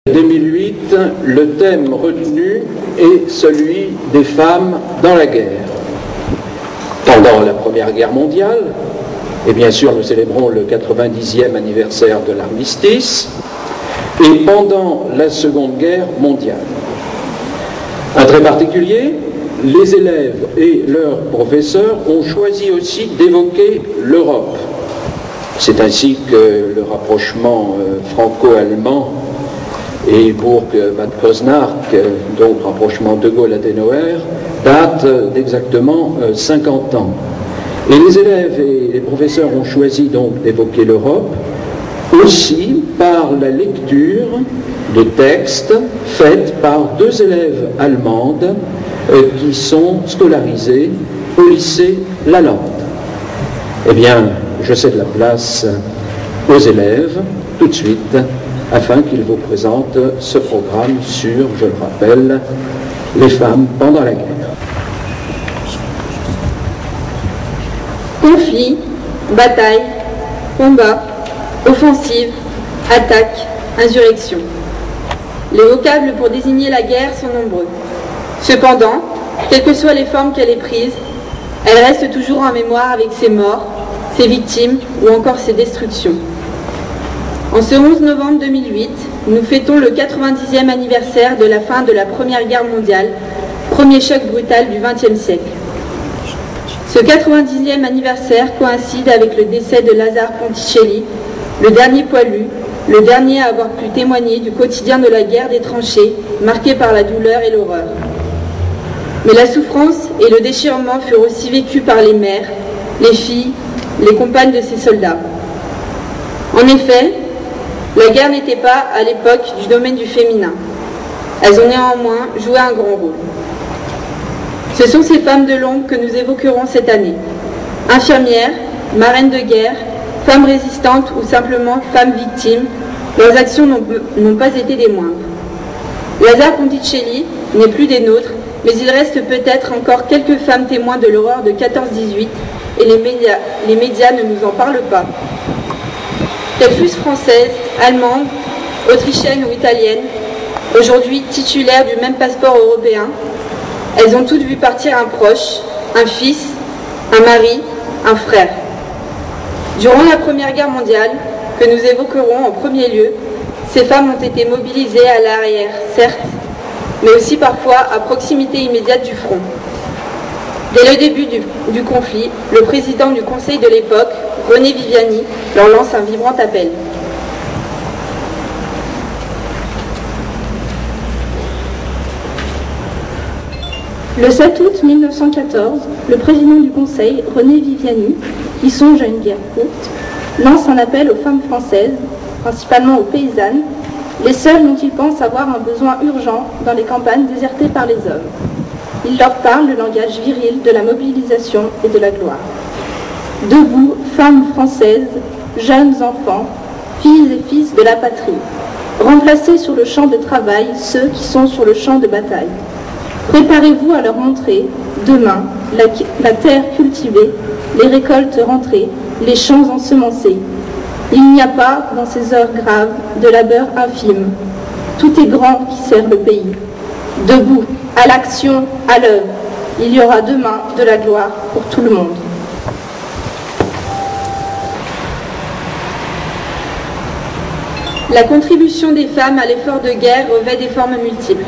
2008, le thème retenu est celui des femmes dans la guerre. Pendant la Première Guerre mondiale, et bien sûr nous célébrons le 90e anniversaire de l'armistice, et pendant la Seconde Guerre mondiale. Un trait particulier, les élèves et leurs professeurs ont choisi aussi d'évoquer l'Europe. C'est ainsi que le rapprochement franco-allemand et Bourg-Bad Kreuznach, donc rapprochement de Gaulle-Adenauer, date d'exactement 50 ans. Et les élèves et les professeurs ont choisi donc d'évoquer l'Europe aussi par la lecture de textes faits par deux élèves allemandes qui sont scolarisées au lycée Lalande. Eh bien, je cède la place aux élèves tout de suite afin qu'ils vous présentent ce programme sur, je le rappelle, les femmes pendant la guerre. Conflit, bataille, combat, offensive, attaque, insurrection. Les vocables pour désigner la guerre sont nombreux. Cependant, quelles que soient les formes qu'elle ait prises, elle reste toujours en mémoire avec ses morts, ses victimes ou encore ses destructions. En ce 11 novembre 2008, nous fêtons le 90e anniversaire de la fin de la Première Guerre mondiale, premier choc brutal du XXe siècle. Ce 90e anniversaire coïncide avec le décès de Lazare Ponticelli, le dernier poilu, le dernier à avoir pu témoigner du quotidien de la guerre des tranchées, marqué par la douleur et l'horreur. Mais la souffrance et le déchirement furent aussi vécus par les mères, les filles, les compagnes de ces soldats. En effet, la guerre n'était pas, à l'époque, du domaine du féminin. Elles ont néanmoins joué un grand rôle. Ce sont ces femmes de l'ombre que nous évoquerons cette année. Infirmières, marraines de guerre, femmes résistantes ou simplement femmes victimes, leurs actions n'ont pas été des moindres. Lazare Ponticelli n'est plus des nôtres, mais il reste peut-être encore quelques femmes témoins de l'horreur de 14-18 et les médias ne nous en parlent pas. Qu'elles fussent françaises, allemandes, autrichiennes ou italiennes, aujourd'hui titulaires du même passeport européen, elles ont toutes vu partir un proche, un fils, un mari, un frère. Durant la Première Guerre mondiale, que nous évoquerons en premier lieu, ces femmes ont été mobilisées à l'arrière, certes, mais aussi parfois à proximité immédiate du front. Dès le début du conflit, le président du Conseil de l'époque, René Viviani, leur lance un vibrant appel. Le 7 août 1914, le président du Conseil, René Viviani, qui songe à une guerre courte, lance un appel aux femmes françaises, principalement aux paysannes, les seules dont il pense avoir un besoin urgent dans les campagnes désertées par les hommes. Il leur parle le langage viril de la mobilisation et de la gloire. Debout, femmes françaises, jeunes enfants, filles et fils de la patrie, remplacez sur le champ de travail ceux qui sont sur le champ de bataille. Préparez-vous à leur montrer, demain, la terre cultivée, les récoltes rentrées, les champs ensemencés. Il n'y a pas, dans ces heures graves, de labeur infime. Tout est grand qui sert le pays. Debout, à l'action, à l'œuvre. Il y aura demain de la gloire pour tout le monde. La contribution des femmes à l'effort de guerre revêt des formes multiples.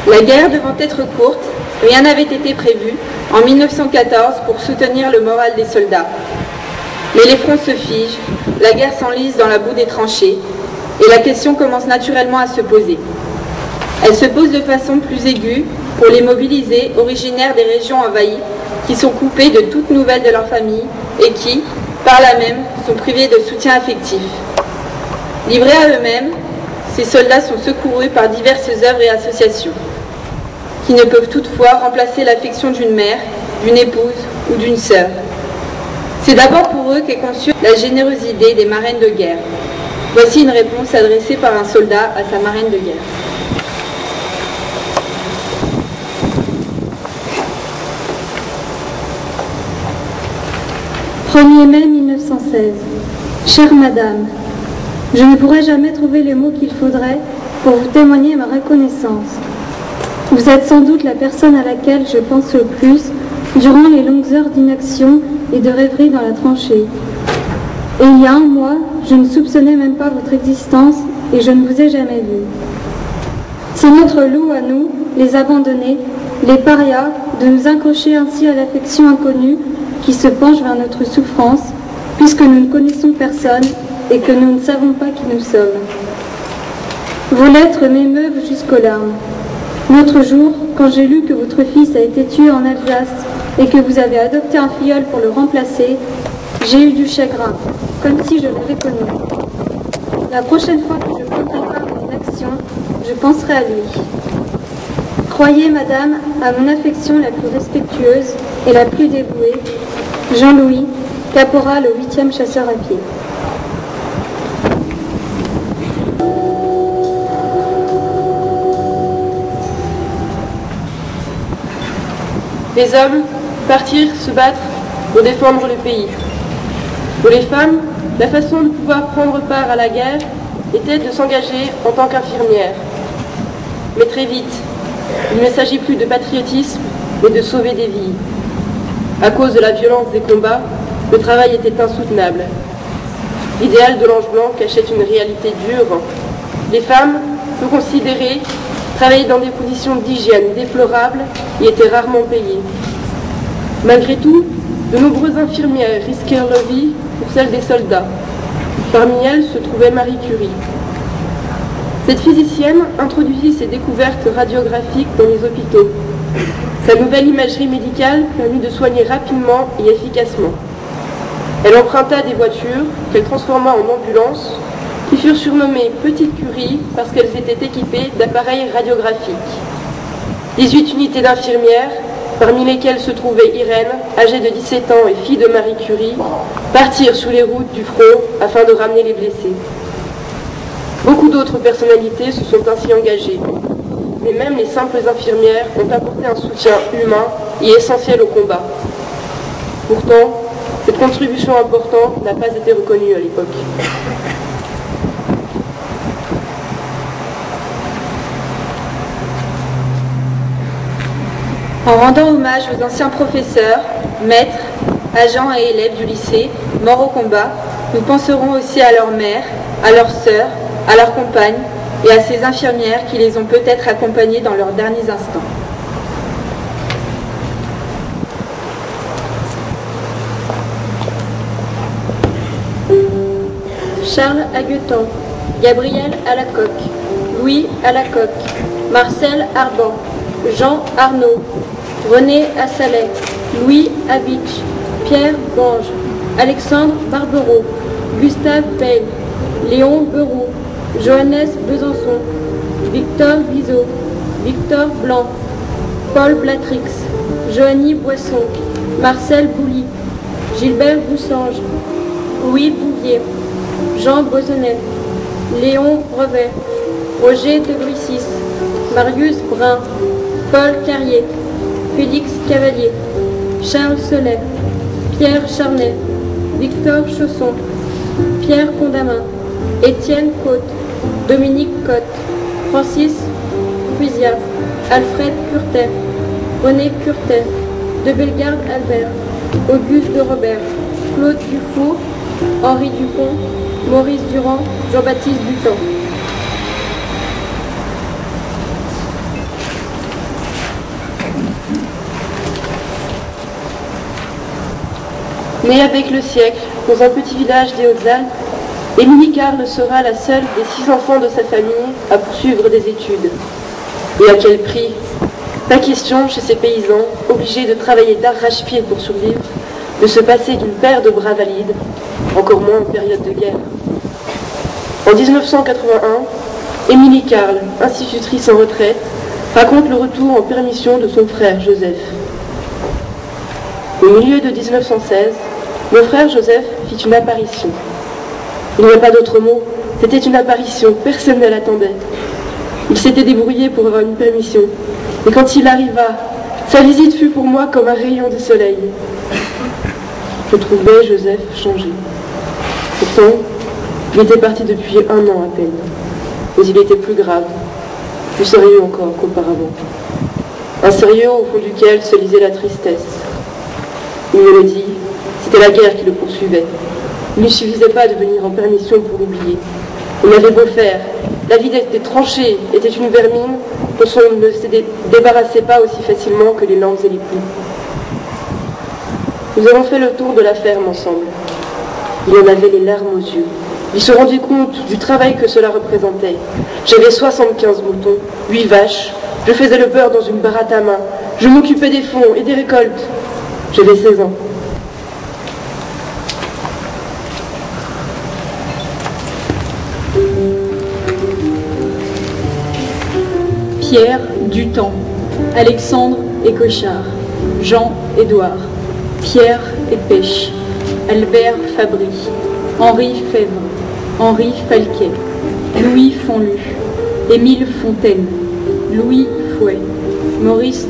La guerre devant être courte, rien n'avait été prévu en 1914 pour soutenir le moral des soldats. Mais les fronts se figent, la guerre s'enlise dans la boue des tranchées, et la question commence naturellement à se poser. Elle se pose de façon plus aiguë pour les mobilisés originaires des régions envahies, qui sont coupés de toutes nouvelles de leur famille et qui, par là même, sont privés de soutien affectif. Livrés à eux-mêmes, ces soldats sont secourus par diverses œuvres et associations, qui ne peuvent toutefois remplacer l'affection d'une mère, d'une épouse ou d'une sœur. C'est d'abord pour eux qu'est conçue la généreuse idée des marraines de guerre. Voici une réponse adressée par un soldat à sa marraine de guerre. « 1er mai 1916. Chère Madame, je ne pourrai jamais trouver les mots qu'il faudrait pour vous témoigner ma reconnaissance. Vous êtes sans doute la personne à laquelle je pense le plus durant les longues heures d'inaction et de rêverie dans la tranchée. Et il y a un mois, je ne soupçonnais même pas votre existence et je ne vous ai jamais vu. C'est notre lot à nous, les abandonnés, les parias, de nous accrocher ainsi à l'affection inconnue qui se penche vers notre souffrance, puisque nous ne connaissons personne et que nous ne savons pas qui nous sommes. Vos lettres m'émeuvent jusqu'aux larmes. L'autre jour, quand j'ai lu que votre fils a été tué en Alsace et que vous avez adopté un filleul pour le remplacer, j'ai eu du chagrin, comme si je l'avais connu. La prochaine fois que je prendrai part à une action, je penserai à lui. Croyez, madame, à mon affection la plus respectueuse et la plus dévouée, Jean-Louis, caporal au 8e chasseur à pied. Les hommes partirent se battre pour défendre le pays. Pour les femmes, la façon de pouvoir prendre part à la guerre était de s'engager en tant qu'infirmière. Mais très vite, il ne s'agit plus de patriotisme, mais de sauver des vies. À cause de la violence des combats, le travail était insoutenable. L'idéal de l'ange blanc cachait une réalité dure. Les femmes, peu considérées, travaillaient dans des conditions d'hygiène déplorables et étaient rarement payées. Malgré tout, de nombreuses infirmières risquèrent leur vie pour celle des soldats. Parmi elles se trouvait Marie Curie. Cette physicienne introduisit ses découvertes radiographiques dans les hôpitaux. Sa nouvelle imagerie médicale permit de soigner rapidement et efficacement. Elle emprunta des voitures qu'elle transforma en ambulances qui furent surnommées Petite Curie parce qu'elles étaient équipées d'appareils radiographiques. 18 unités d'infirmières, parmi lesquelles se trouvait Irène, âgée de 17 ans et fille de Marie Curie, partirent sur les routes du front afin de ramener les blessés. Beaucoup d'autres personnalités se sont ainsi engagées, mais même les simples infirmières ont apporté un soutien humain et essentiel au combat. Pourtant, cette contribution importante n'a pas été reconnue à l'époque. En rendant hommage aux anciens professeurs, maîtres, agents et élèves du lycée, morts au combat, nous penserons aussi à leurs mères, à leurs sœurs, à leurs compagnes et à ces infirmières qui les ont peut-être accompagnées dans leurs derniers instants. Charles Aguetan, Gabriel Alacoque, Louis Alacoque, Marcel Arban, Jean Arnaud, René Assalet, Louis Habitch, Pierre Bange, Alexandre Barbereau, Gustave Bell, Léon Beroux, Johannes Besançon, Victor Bizot, Victor Blanc, Paul Blatrix, Joanny Boisson, Marcel Bouly, Gilbert Boussange, Louis Bouvier, Jean Bosonnet, Léon Brevet, Roger de Gruissis, Marius Brun, Paul Carrier, Félix Cavalier, Charles Solet, Pierre Charnet, Victor Chausson, Pierre Condamin, Étienne Côte, Dominique Cotte, Francis Cuisia, Alfred Curtet, René Curtet, de Bellegarde Albert, Auguste de Robert, Claude Dufour, Henri Dupont, Maurice Durand, Jean-Baptiste Dutan. Née avec le siècle, dans un petit village des Hautes-Alpes, Émilie Carle sera la seule des 6 enfants de sa famille à poursuivre des études. Et à quel prix? Pas question chez ces paysans, obligés de travailler d'arrache-pied pour survivre, de se passer d'une paire de bras valides, encore moins en période de guerre. En 1981, Émilie Carle, institutrice en retraite, raconte le retour en permission de son frère Joseph. Au milieu de 1916, mon frère Joseph fit une apparition. Il n'y a pas d'autre mot, c'était une apparition, personne ne l'attendait. Il s'était débrouillé pour avoir une permission, et quand il arriva, sa visite fut pour moi comme un rayon de soleil. Je trouvais Joseph changé. Pourtant, il était parti depuis 1 an à peine. mais il était plus grave, plus sérieux encore qu'auparavant. Un sérieux au fond duquel se lisait la tristesse. Il me le dit, c'était la guerre qui le poursuivait. Il ne suffisait pas de venir en permission pour l'oublier. Il avait beau faire, la vie des tranchées était une vermine dont on ne se débarrassait pas aussi facilement que les lampes et les pluies. Nous avons fait le tour de la ferme ensemble. Il en avait les larmes aux yeux. Il se rendit compte du travail que cela représentait. J'avais 75 moutons, 8 vaches, je faisais le beurre dans une baratte à main, je m'occupais des fonds et des récoltes. J'avais 16 ans. Pierre Dutemps, Alexandre Écochard, Jean-Édouard, Pierre Épêche, Albert Fabry, Henri Fèvre, Henri Falquet, Louis Fonlu, Émile Fontaine, Louis Fouet, Maurice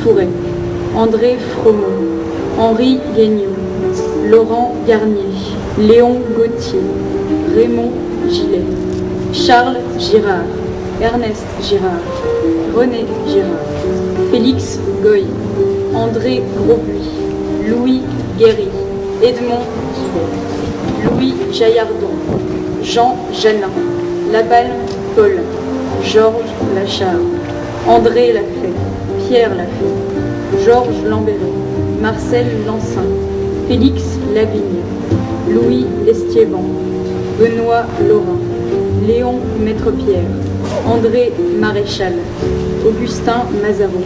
Fouret, André Fromont, Henri Guignot, Laurent Garnier, Léon Gauthier, Raymond Gillet, Charles Girard, Ernest Girard, René Girard, Félix Goy, André Grosbuis, Louis Guéry, Edmond Guillet, Louis Jaillardon, Jean Janin, Laballe Paul, Georges Lachard, André Lafay, Pierre Lafay, Georges Lambéry, Marcel Lansin, Félix Lavigne, Louis Estiéban, Benoît Laurin, Léon Maître-Pierre, André Maréchal, Augustin Mazarot,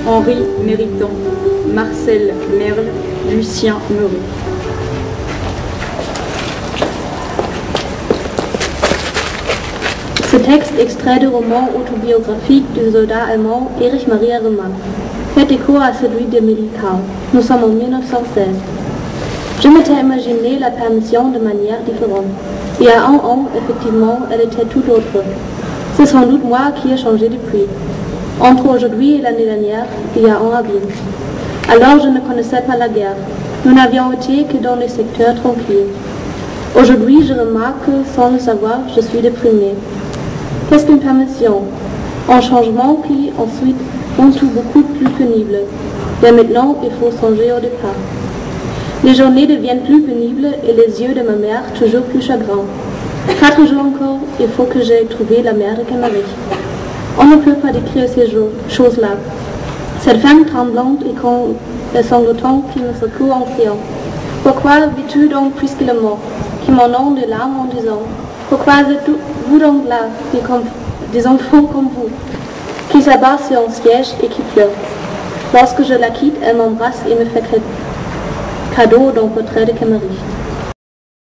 Henri Méritant, Marcel Merle, Lucien Meuret. Ce texte extrait du roman autobiographique du soldat allemand Erich Maria Remarque fait écho à celui de Médical. Nous sommes en 1916. Je m'étais imaginé la permission de manière différente. Il y a un an, effectivement, elle était tout autre. C'est sans doute moi qui ai changé depuis. Entre aujourd'hui et l'année dernière, il y a un abîme. Alors je ne connaissais pas la guerre. Nous n'avions été que dans les secteurs tranquilles. Aujourd'hui, je remarque que, sans le savoir, je suis déprimée. Qu'est-ce qu'une permission? Un changement qui, ensuite, rend tout beaucoup plus pénible. Mais maintenant, il faut songer au départ. Les journées deviennent plus pénibles et les yeux de ma mère toujours plus chagrins. 4 jours encore, il faut que j'aie trouvé la mère de Camarie. On ne peut pas décrire ces choses-là. Cette femme tremblante et sanglotante qui me secoue en criant. Pourquoi vis-tu donc brusquement, qui m'en ont des larmes en disant, pourquoi êtes-vous donc là, des enfants comme vous, qui s'abattent sur un siège et qui pleurent. Lorsque je la quitte, elle m'embrasse et me fait cadeau d'un portrait de Camarie.